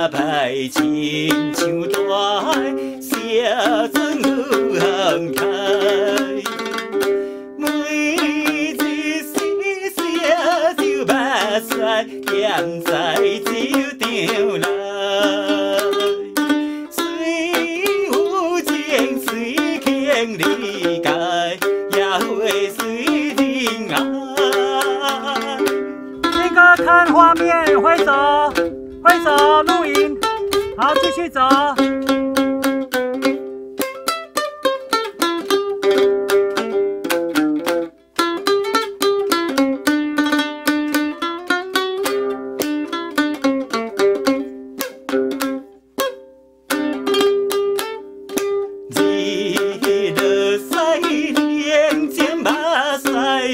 排亲像大海，写准有航开。每一时写就目屎，咸在酒场内。水有情，水情理解，也会随人爱。那个看画面，挥手，挥手录影，好，继续走。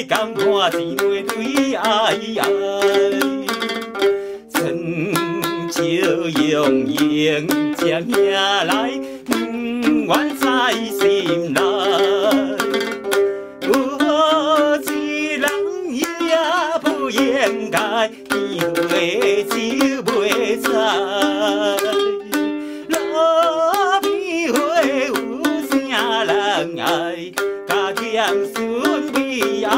甘看钱堆堆爱爱，春秋用用将兄来，愿在心内。有一人也不应该，见花就袂采。路边花有啥人爱？加减顺悲哀。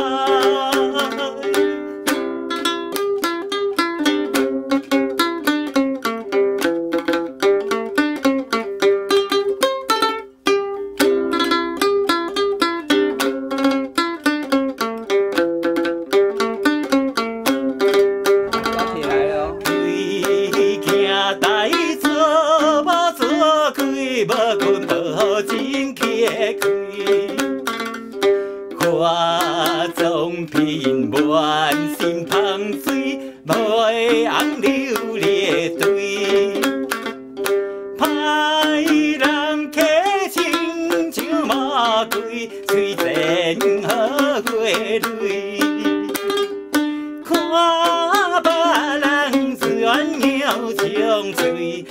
无困无真气开，看总品满心芳水，无会红流列堆。歹人客亲像魔鬼，嘴前好花蕊。看别人自怨鸟将嘴。